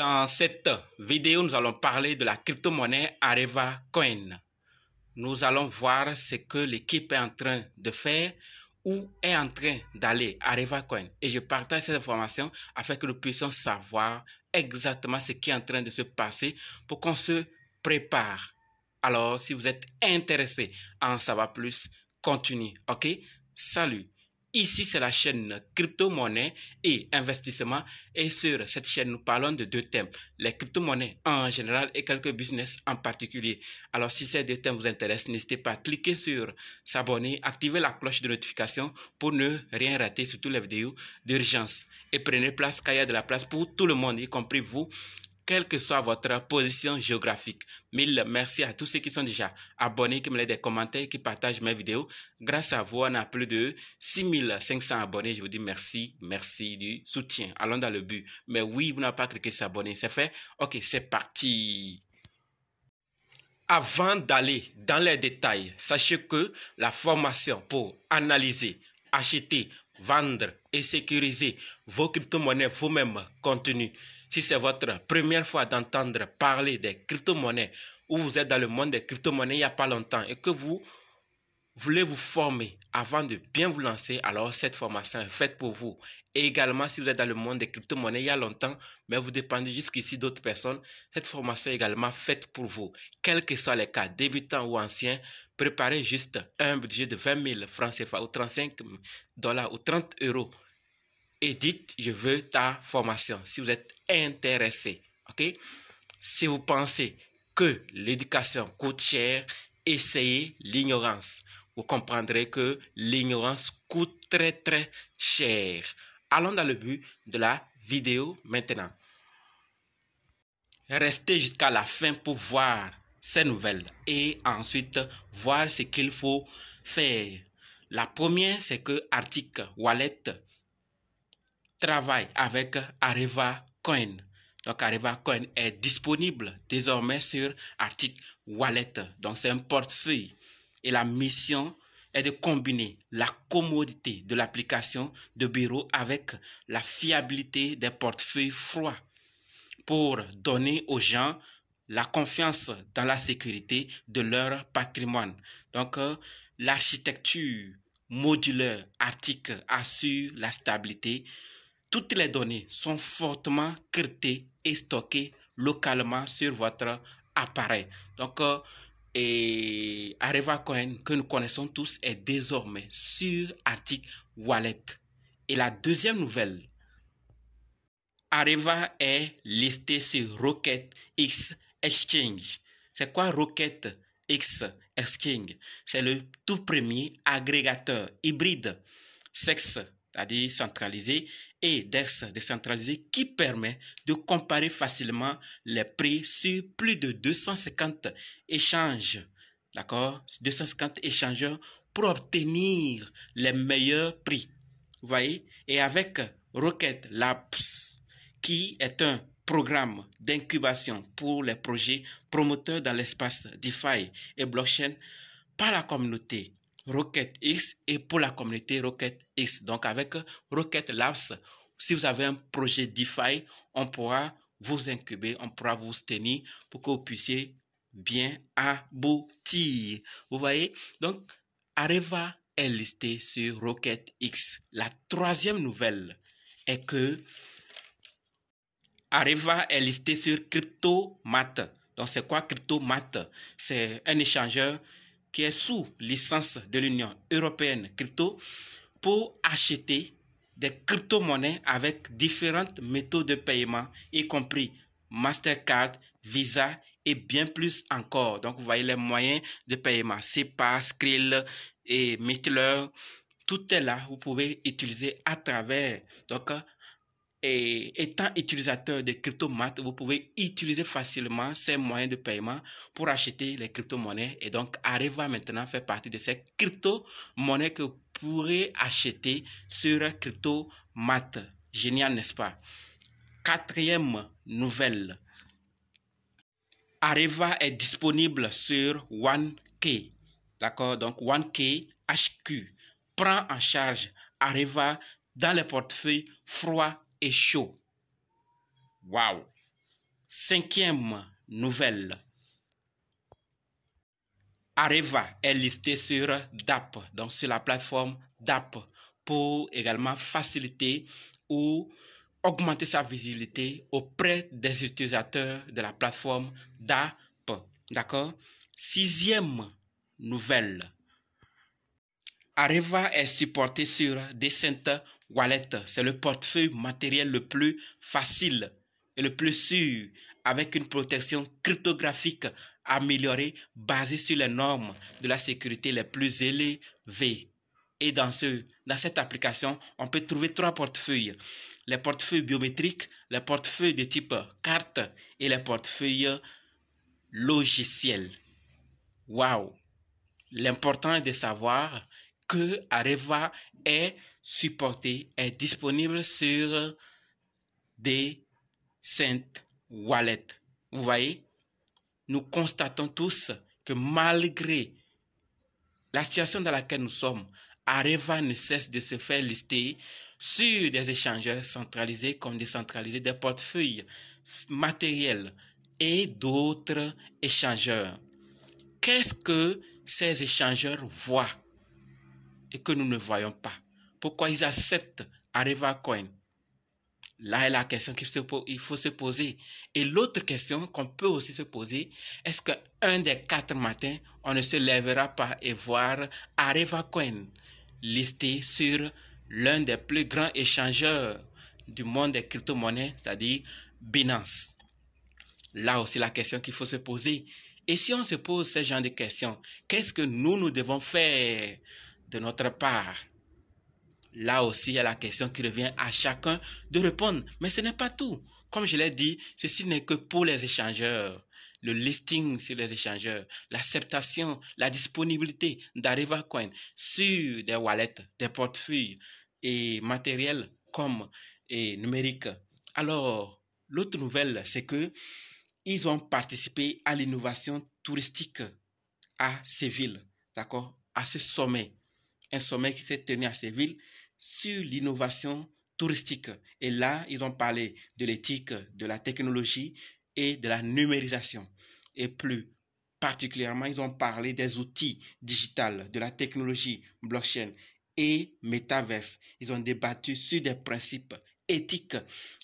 Dans cette vidéo, nous allons parler de la crypto-monnaie Areva Coin. Nous allons voir ce que l'équipe est en train de faire ou est en train d'aller Areva Coin. Et je partage cette information afin que nous puissions savoir exactement ce qui est en train de se passer pour qu'on se prépare. Alors, si vous êtes intéressé à en savoir plus, continuez. OK? Salut! Ici, c'est la chaîne crypto-monnaie et investissement. Et sur cette chaîne, nous parlons de deux thèmes. Les crypto-monnaies en général et quelques business en particulier. Alors, si ces deux thèmes vous intéressent, n'hésitez pas à cliquer sur s'abonner, activer la cloche de notification pour ne rien rater sur toutes les vidéos d'urgence. Et prenez place car il y a de la place pour tout le monde, y compris vous, quelle que soit votre position géographique. Mille merci à tous ceux qui sont déjà abonnés, qui me laissent des commentaires, qui partagent mes vidéos. Grâce à vous, on a plus de 6500 abonnés. Je vous dis merci, merci du soutien. Allons dans le but. Mais oui, vous n'avez pas cliqué sur s'abonner. C'est fait? Ok, c'est parti. Avant d'aller dans les détails, sachez que la formation pour analyser, acheter, vendre et sécuriser vos crypto-monnaies vous-même contenues. Si c'est votre première fois d'entendre parler des crypto-monnaies ou vous êtes dans le monde des crypto-monnaies il n'y a pas longtemps et que vous voulez vous former avant de bien vous lancer, alors cette formation est faite pour vous. Et également, si vous êtes dans le monde des crypto-monnaies il y a longtemps, mais vous dépendez jusqu'ici d'autres personnes, cette formation est également faite pour vous. Quels que soient les cas, débutants ou anciens, préparez juste un budget de 20 000 francs CFA ou 35 $ ou 30 € et dites, je veux ta formation si vous êtes intéressé. Ok? Si vous pensez que l'éducation coûte cher, essayez l'ignorance. Vous comprendrez que l'ignorance coûte très très cher. Allons dans le but de la vidéo maintenant. Restez jusqu'à la fin pour voir ces nouvelles et ensuite voir ce qu'il faut faire. La première, c'est que Arctic Wallet travaille avec Areva Coin. Donc Areva Coin est disponible désormais sur Arctic Wallet. Donc c'est un portefeuille. Et la mission est de combiner la commodité de l'application de bureau avec la fiabilité des portefeuilles froids pour donner aux gens la confiance dans la sécurité de leur patrimoine. Donc l'architecture modulaire Arctic assure la stabilité. Toutes les données sont fortement cryptées et stockées localement sur votre appareil. Donc, Areva Coin, que nous connaissons tous, est désormais sur Arctic Wallet. Et la deuxième nouvelle, Areva est listé sur Rocket X Exchange. C'est quoi Rocket X Exchange? C'est le tout premier agrégateur hybride sexe, c'est-à-dire centralisé, et DEX décentralisé qui permet de comparer facilement les prix sur plus de 250 échanges, d'accord, 250 échangeurs pour obtenir les meilleurs prix. Vous voyez? Et avec Rocket Labs, qui est un programme d'incubation pour les projets promoteurs dans l'espace DeFi et blockchain par la communauté Rocket X et pour la communauté Rocket X. Donc avec Rocket Labs, si vous avez un projet DeFi, on pourra vous incuber, on pourra vous soutenir pour que vous puissiez bien aboutir. Vous voyez? Donc Areva est listé sur Rocket X. La troisième nouvelle est que Areva est listé sur Cryptomatte. Donc c'est quoi Cryptomatte? C'est un échangeur qui est sous licence de l'Union européenne crypto pour acheter des crypto-monnaies avec différentes méthodes de paiement, y compris Mastercard, Visa et bien plus encore. Donc, vous voyez les moyens de paiement, SEPA, Skrill et Mittler, tout est là. Vous pouvez utiliser à travers. Donc, et étant utilisateur de crypto-matte, vous pouvez utiliser facilement ces moyens de paiement pour acheter les crypto-monnaies. Et donc, Areva maintenant fait partie de ces crypto-monnaies que vous pourrez acheter sur crypto-matte. Génial, n'est-ce pas? Quatrième nouvelle. Areva est disponible sur OneKey. D'accord? Donc, OneKey HQ prend en charge Areva dans les portefeuilles froids et chaud. Waouh! Cinquième nouvelle. Areva est listé sur DAP, donc sur la plateforme DAP, pour également faciliter ou augmenter sa visibilité auprès des utilisateurs de la plateforme DAP. D'accord? Sixième nouvelle. Areva est supporté sur Decent Wallet. C'est le portefeuille matériel le plus facile et le plus sûr, avec une protection cryptographique améliorée basée sur les normes de la sécurité les plus élevées. Et dans cette application, on peut trouver trois portefeuilles. Les portefeuilles biométriques, les portefeuilles de type carte et les portefeuilles logiciels. Waouh! L'important est de savoir que Areva est supporté, est disponible sur Decent Wallet. Vous voyez, nous constatons tous que malgré la situation dans laquelle nous sommes, Areva ne cesse de se faire lister sur des échangeurs centralisés comme décentralisés, des portefeuilles matériels et d'autres échangeurs. Qu'est-ce que ces échangeurs voient et que nous ne voyons pas? Pourquoi ils acceptent Areva Coin? Là est la question qu'il faut se poser. Et l'autre question qu'on peut aussi se poser, est-ce qu'un des 4 matins, on ne se lèvera pas et voir Areva Coin listé sur l'un des plus grands échangeurs du monde des crypto-monnaies, c'est-à-dire Binance? Là aussi la question qu'il faut se poser. Et si on se pose ce genre de questions, qu'est-ce que nous devons faire de notre part? Là aussi, il y a la question qui revient à chacun de répondre. Mais ce n'est pas tout. Comme je l'ai dit, ceci n'est que pour les échangeurs. Le listing sur les échangeurs, l'acceptation, la disponibilité d'Areva Coin sur des wallets, des portefeuilles et matériels comme numériques. Alors, l'autre nouvelle, c'est que ils ont participé à l'innovation touristique à Séville, d'accord, à ce sommet. Un sommet qui s'est tenu à Séville sur l'innovation touristique. Et là, ils ont parlé de l'éthique, de la technologie et de la numérisation. Et plus particulièrement, ils ont parlé des outils digitaux, de la technologie blockchain et métaverse. Ils ont débattu sur des principes éthiques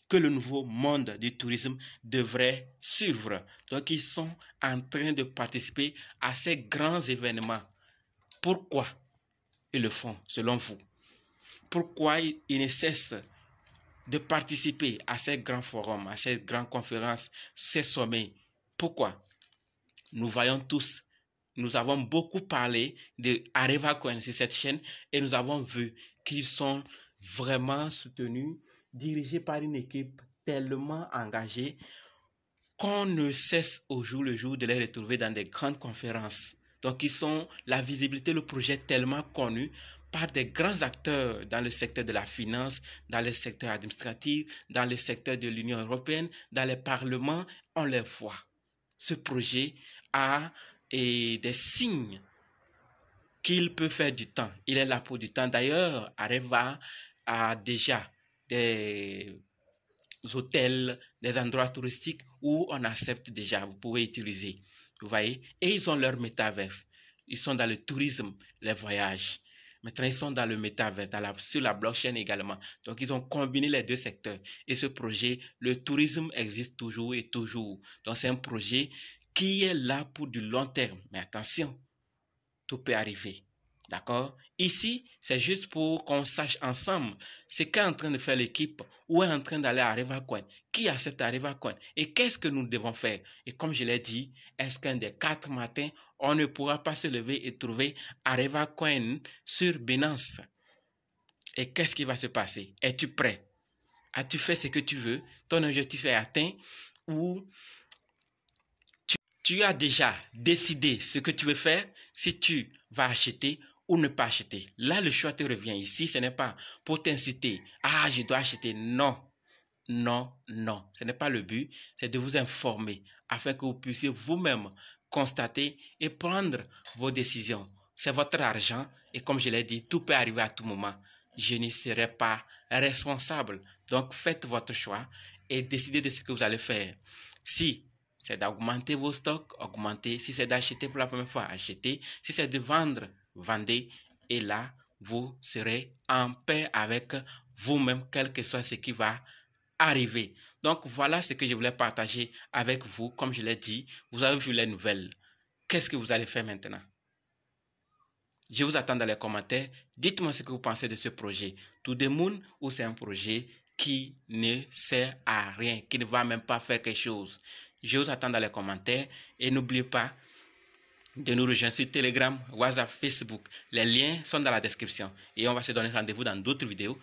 que le nouveau monde du tourisme devrait suivre. Donc, ils sont en train de participer à ces grands événements. Pourquoi ils le font, selon vous? Pourquoi ils ne cessent de participer à ces grands forums, à ces grandes conférences, ces sommets? Pourquoi? Nous voyons tous, nous avons beaucoup parlé de Areva Coin sur cette chaîne et nous avons vu qu'ils sont vraiment soutenus, dirigés par une équipe tellement engagée qu'on ne cesse au jour le jour de les retrouver dans des grandes conférences. Donc, ils sont la visibilité, le projet tellement connu par des grands acteurs dans le secteur de la finance, dans le secteur administratif, dans le secteur de l'Union européenne, dans les parlements, on les voit. Ce projet a des signes qu'il peut faire du temps. Il est là pour du temps. D'ailleurs, Areva a déjà des hôtels, des endroits touristiques où on accepte déjà, vous pouvez utiliser. Vous voyez? Et ils ont leur métaverse. Ils sont dans le tourisme, les voyages. Maintenant, ils sont dans le métaverse, sur la blockchain également. Donc, ils ont combiné les deux secteurs. Et ce projet, le tourisme existe toujours et toujours. Donc, c'est un projet qui est là pour du long terme. Mais attention, tout peut arriver. D'accord? Ici, c'est juste pour qu'on sache ensemble ce qu'est en train de faire l'équipe ou est en train d'aller à Areva Coin. Qui accepte Areva Coin? Et qu'est-ce que nous devons faire? Et comme je l'ai dit, est-ce qu'un des 4 matins, on ne pourra pas se lever et trouver Areva Coin sur Binance? Et qu'est-ce qui va se passer? Es-tu prêt? As-tu fait ce que tu veux? Ton objectif est atteint? Ou tu as déjà décidé ce que tu veux faire? Si tu vas acheter ou ne pas acheter. Là, le choix te revient. Ici, ce n'est pas pour t'inciter. Ah, je dois acheter. Non, non, non. Ce n'est pas le but. C'est de vous informer afin que vous puissiez vous-même constater et prendre vos décisions. C'est votre argent et comme je l'ai dit, tout peut arriver à tout moment. Je n'y serai pas responsable. Donc, faites votre choix et décidez de ce que vous allez faire. Si c'est d'augmenter vos stocks, augmentez. Si c'est d'acheter pour la première fois, achetez. Si c'est de vendre, vendez. Et là, vous serez en paix avec vous-même, quel que soit ce qui va arriver. Donc, voilà ce que je voulais partager avec vous. Comme je l'ai dit, vous avez vu les nouvelles. Qu'est-ce que vous allez faire maintenant? Je vous attends dans les commentaires. Dites-moi ce que vous pensez de ce projet. To the Moon, ou c'est un projet qui ne sert à rien, qui ne va même pas faire quelque chose. Je vous attends dans les commentaires et n'oubliez pas de nous rejoindre sur Telegram, WhatsApp, Facebook. Les liens sont dans la description et on va se donner rendez-vous dans d'autres vidéos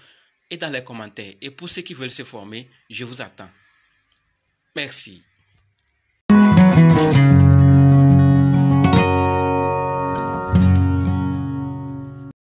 et dans les commentaires. Et pour ceux qui veulent se former, je vous attends. Merci.